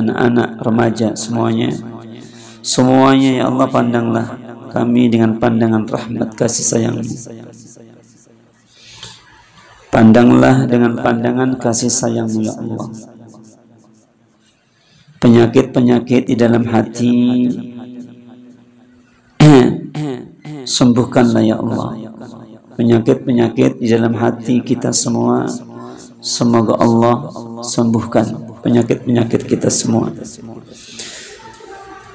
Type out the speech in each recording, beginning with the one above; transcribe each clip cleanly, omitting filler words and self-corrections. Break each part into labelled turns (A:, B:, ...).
A: anak-anak remaja semuanya ya Allah, pandanglah kami dengan pandangan rahmat kasih sayang-Mu. Pandanglah dengan pandangan kasih sayang-Mu ya Allah. Penyakit-penyakit di dalam hati sembuhkanlah ya Allah. Penyakit-penyakit di dalam hati kita semua, semoga Allah sembuhkan penyakit-penyakit kita semua.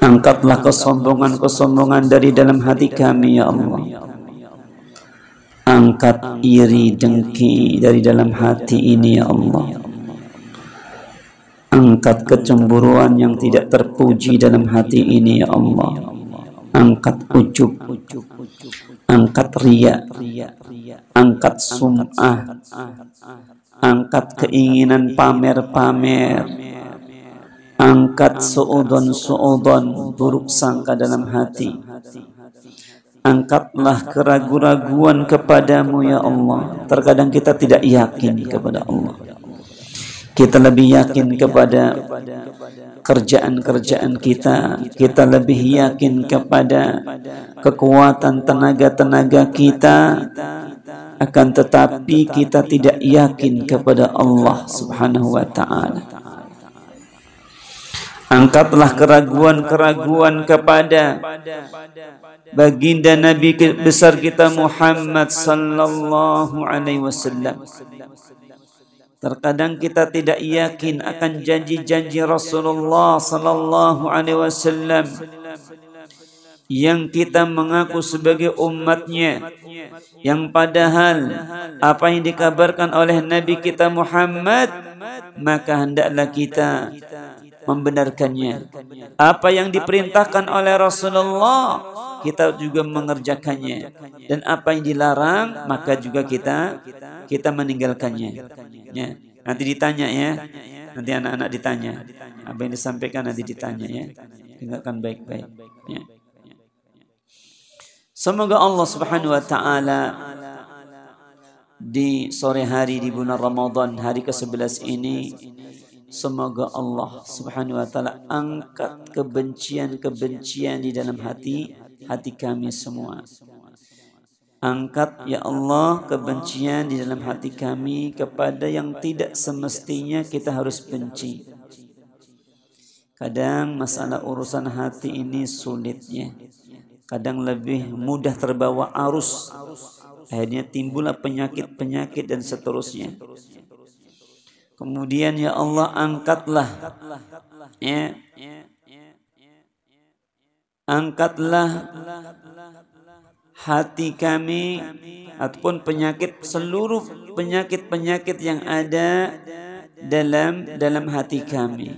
A: Angkatlah kesombongan-kesombongan dari dalam hati kami ya Allah. Angkat iri dengki dari dalam hati ini ya Allah. Angkat kecemburuan yang tidak terpuji dalam hati ini ya Allah. Angkat ujub, angkat riya, angkat sum'ah, angkat keinginan pamer-pamer, angkat su'udon, buruk sangka dalam hati. Angkatlah keraguan-raguan kepadamu ya Allah. Terkadang kita tidak yakin kepada Allah. Kita lebih yakin kepada kerjaan-kerjaan kita. Kita lebih yakin kepada kekuatan tenaga-tenaga kita. Akan tetapi kita tidak yakin kepada Allah Subhanahu wa ta'ala. Angkatlah keraguan-keraguan kepada baginda Nabi besar kita Muhammad sallallahu alaihi wasallam. Terkadang kita tidak yakin akan janji-janji Rasulullah sallallahu alaihi wasallam yang kita mengaku sebagai umatnya, yang padahal apa yang dikabarkan oleh Nabi kita Muhammad, maka hendaklah kita membenarkannya. Apa yang diperintahkan oleh Rasulullah, kita juga mengerjakannya, dan apa yang dilarang maka juga kita meninggalkannya. Ya, nanti ditanya ya, nanti anak-anak ditanya apa yang disampaikan, nanti ditanya ya, dengarkan baik-baik. Ya. Semoga Allah Subhanahu wa ta'ala di sore hari di bulan Ramadan, hari ke-11 ini, semoga Allah Subhanahu wa ta'ala angkat kebencian-kebencian di dalam hati kami semua. Angkat ya Allah kebencian di dalam hati kami kepada yang tidak semestinya kita harus benci. Kadang masalah urusan hati ini sulitnya. Kadang lebih mudah terbawa arus. Akhirnya timbullah penyakit-penyakit dan seterusnya. Kemudian ya Allah angkatlah ya, angkatlah hati kami ataupun seluruh penyakit-penyakit yang ada dalam hati kami.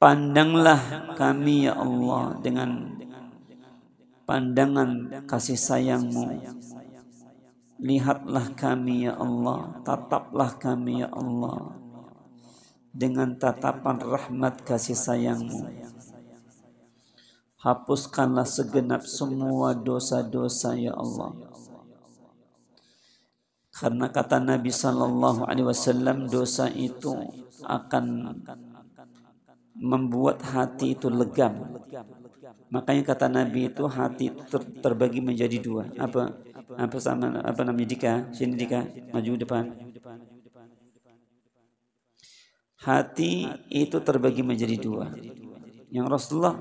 A: Pandanglah kami ya Allah dengan pandangan kasih sayang-Mu. Lihatlah kami ya Allah, tataplah kami ya Allah dengan tatapan rahmat kasih sayang-Mu. Hapuskanlah segenap semua dosa-dosa ya Allah. Karena kata Nabi sallallahu alaihi wasallam, dosa itu akan membuat hati itu legam. Makanya kata Nabi itu hati itu terbagi menjadi dua. Apa namanya Dika? Sini Dika, maju depan. Hati itu terbagi menjadi dua. Yang Rasulullah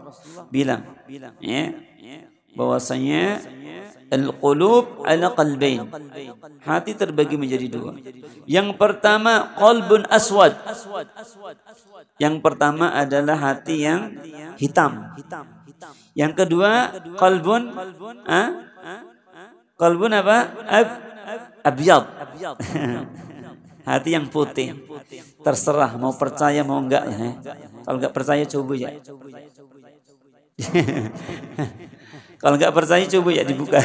A: bilang ya, bahwasanya al-qulub ala qalbain. Hati terbagi menjadi dua. Yang pertama qalbun aswad. Yang pertama adalah hati yang hitam. Yang kedua qalbun apa? Abyad. Hati yang putih. Terserah mau percaya mau enggak ya. Kalau enggak percaya coba ya. Kalau enggak percaya coba ya dibuka.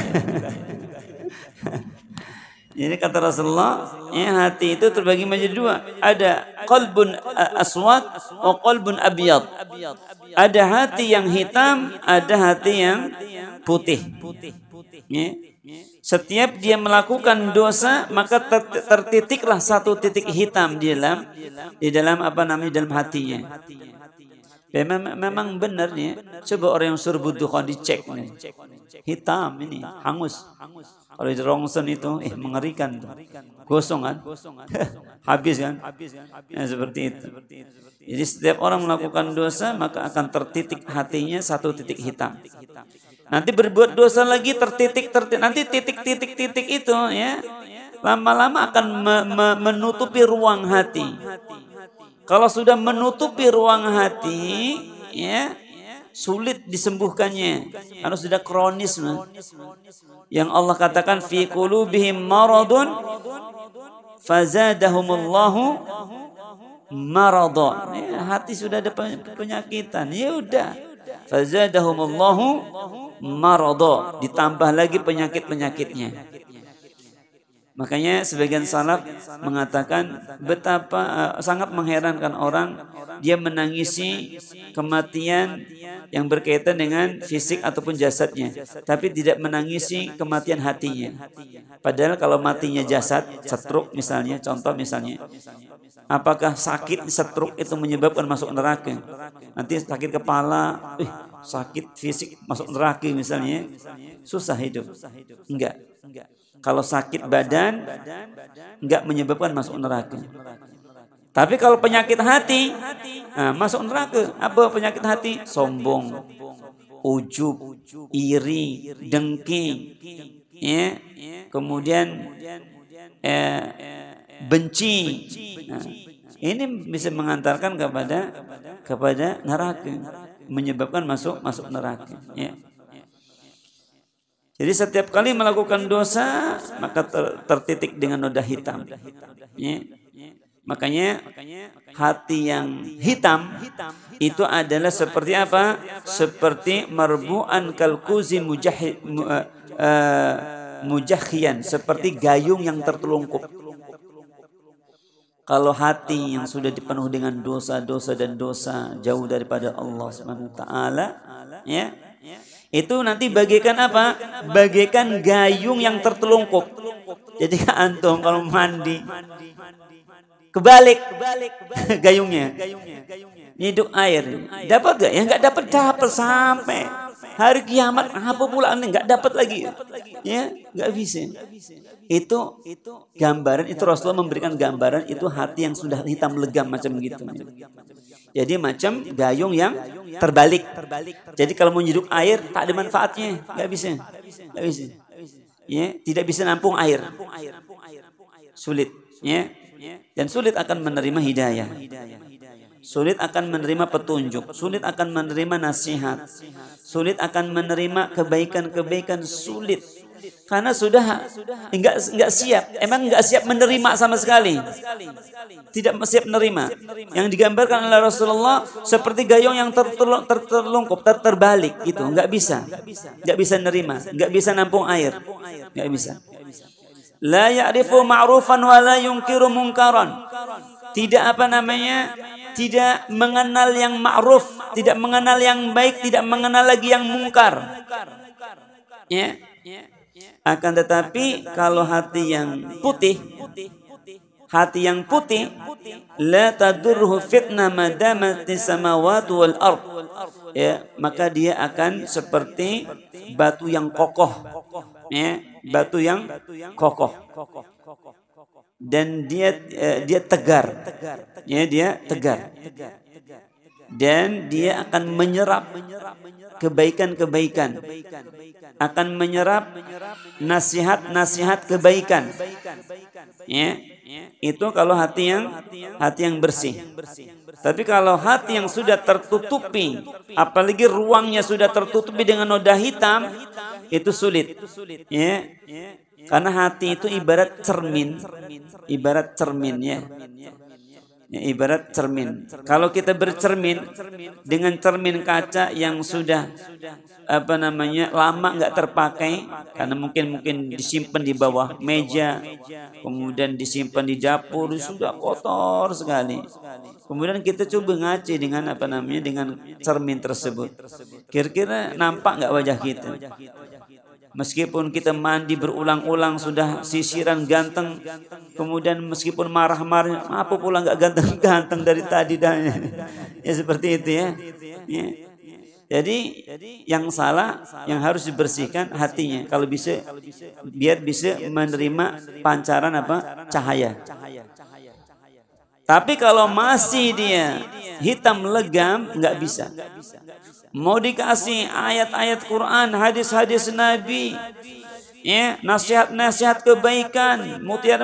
A: Jadi kata Rasulullah, ya, hati itu terbagi menjadi dua. Ada qalbun aswad wa qalbun abyad. Ada hati yang hitam, ada hati yang putih. Ya. Setiap dia melakukan dosa, maka tertitiklah satu titik hitam di dalam apa namanya, dalam hatinya. Memang benar nih. Coba orang yang surbud dukhan dicek nih. Hitam ini, hangus. Kalau di rongsen itu, mengerikan tuh. Gosong kan? Habis kan? Ya, seperti itu. Jadi setiap orang melakukan dosa, maka akan tertitik hatinya satu titik hitam. Nanti berbuat dosa lagi tertitik, nanti titik itu ya lama-lama akan menutupi ruang hati. Kalau sudah menutupi ruang hati, ya sulit disembuhkannya. Karena sudah kronis. Yang Allah katakan fi qulubihim maradun fazadahumullahu maradun. Ya, hati sudah ada penyakitan. Ya udah. Fazadahumullahu maradun. Ditambah lagi penyakit-penyakitnya. Makanya sebagian salaf mengatakan betapa sangat mengherankan orang dia menangisi kematian yang berkaitan dengan fisik ataupun jasadnya, tapi tidak menangisi kematian hatinya. Padahal kalau matinya jasad, stroke misalnya, contoh misalnya, apakah sakit stroke itu menyebabkan masuk neraka? Nanti sakit kepala, sakit fisik masuk neraka misalnya, susah hidup. Enggak. Kalau sakit badan enggak menyebabkan masuk neraka. Tapi kalau penyakit hati, masuk neraka. Apa penyakit hati? Sombong, ujub, iri, dengki, ya. Kemudian benci. Ini bisa mengantarkan kepada neraka, menyebabkan masuk neraka. Ya. Jadi setiap kali melakukan dosa, maka tertitik dengan noda hitam. Ya. Makanya hati yang hitam itu adalah seperti apa? Seperti marbu'an kalkuzi mujahhiyan, seperti gayung yang tertelungkup. Kalau hati yang sudah dipenuhi dengan dosa-dosa dan dosa jauh daripada Allah Subhanahu wa taala, ya. Itu nanti bagaikan apa? Bagaikan gayung yang tertelungkup. Jadi antum kalau mandi kebalik gayungnya, nyiduk air, dapat gak? Ya nggak dapat sampai hari kiamat. Apa pula ini nggak dapat lagi? Ya nggak bisa. Itu gambaran, itu Rasulullah memberikan gambaran itu hati yang sudah hitam legam macam gitu. Jadi macam gayung yang terbalik. Jadi kalau mau nyiduk air tak ada manfaatnya, nggak bisa. Ya, tidak bisa nampung air. Sulit, ya. Dan sulit akan menerima hidayah. Sulit akan menerima petunjuk, sulit akan menerima nasihat, sulit akan menerima kebaikan-kebaikan, sulit. Karena sudah enggak siap, emang enggak siap menerima sama sekali. Tidak siap menerima. Yang digambarkan oleh Rasulullah seperti gayung yang tertelungkup, terbalik gitu, enggak bisa. Enggak bisa menerima, enggak bisa nampung air. Enggak bisa. La ya'rifu ma'rufan wa la yunkiru munkaran. Tidak tidak mengenal yang ma'ruf, tidak mengenal yang baik, tidak mengenal lagi yang mungkar. Ya. Akan tetapi kalau hati yang putih, la tadurruhu fitnah madamati samawati wal ard. Ya, maka dia akan seperti batu yang kokoh. Ya, batu yang kokoh. Dan dia tegar. Ya, dia tegar. Dan dia akan menyerap kebaikan-kebaikan, akan menyerap nasihat-nasihat kebaikan. Ya, itu kalau hati yang bersih. Tapi kalau hati yang sudah tertutupi, apalagi ruangnya sudah tertutupi dengan noda hitam, itu sulit. Ya, karena hati itu ibarat cermin ya. Ya, ibarat cermin. Kalau kita bercermin dengan cermin kaca yang sudah lama nggak terpakai, karena mungkin disimpan di bawah meja, kemudian disimpan di dapur, sudah kotor sekali. Kemudian kita coba ngaji dengan cermin tersebut. Kira-kira nampak nggak wajah kita? Meskipun kita mandi berulang-ulang sudah sisiran ganteng, kemudian meskipun marah-marah, apa pula nggak ganteng-ganteng dari tadi dah. Ya seperti itu ya. Ya. Jadi yang salah, yang harus dibersihkan hatinya. Kalau bisa, biar bisa menerima pancaran apa cahaya. Tapi kalau masih dia hitam legam, nggak bisa. Mau dikasih ayat-ayat Quran, hadis-hadis Nabi, ya, nasihat-nasihat kebaikan, mutiara,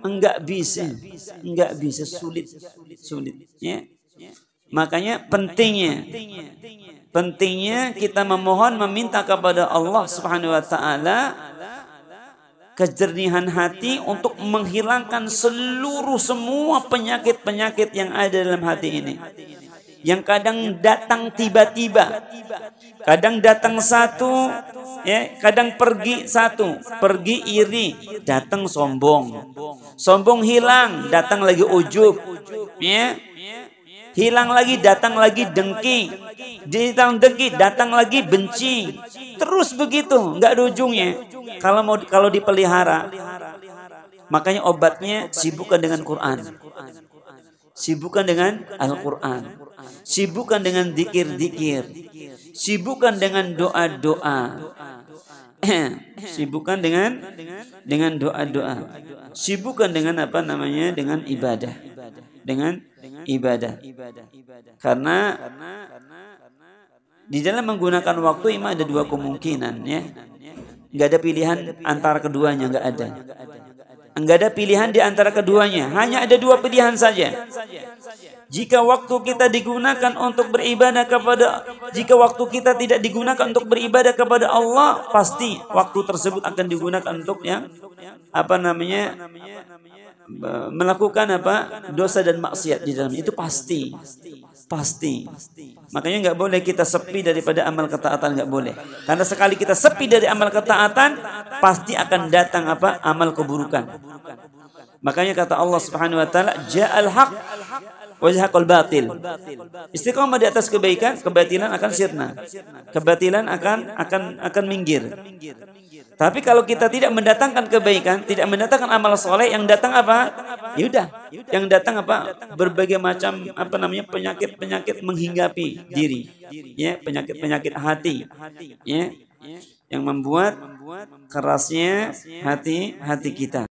A: enggak bisa, sulit, ya. Makanya pentingnya kita memohon, meminta kepada Allah Subhanahu wa taala kejernihan hati untuk menghilangkan semua penyakit-penyakit yang ada dalam hati ini. Yang kadang datang tiba-tiba, kadang datang satu, ya, kadang pergi satu, pergi iri, datang sombong, sombong hilang, datang lagi ujub, ya. Hilang lagi, datang lagi dengki, datang lagi benci, terus begitu, nggak ada ujungnya. Kalau dipelihara, makanya obatnya sibukkan dengan Quran, sibukkan dengan Al-Quran, sibukkan dengan zikir-zikir, sibukkan dengan doa-doa, sibukkan dengan doa-doa, sibukkan dengan apa namanya, dengan ibadah, karena di dalam menggunakan waktu imam ada dua kemungkinan, ya, nggak ada pilihan antara keduanya, nggak ada pilihan di antara keduanya, hanya ada dua pilihan saja. Jika waktu kita digunakan untuk beribadah jika waktu kita tidak digunakan untuk beribadah kepada Allah, pasti waktu tersebut akan digunakan untuk yang apa namanya, melakukan apa, dosa dan maksiat di dalam itu, pasti. Makanya nggak boleh kita sepi daripada amal ketaatan, nggak boleh. Karena sekali kita sepi dari amal ketaatan, pasti akan datang apa, amal keburukan. Makanya kata Allah Subhanahu wa taala, ja'al haq wa zahaqal batil. Istiqomah di atas kebaikan, kebatilan akan sirna. Kebatilan akan minggir. Tapi kalau kita tidak mendatangkan kebaikan, tidak mendatangkan amal soleh, yang datang apa? Yaudah, yang datang apa? Berbagai macam apa namanya, penyakit menghinggapi diri, ya, penyakit hati, ya, yang membuat kerasnya hati kita.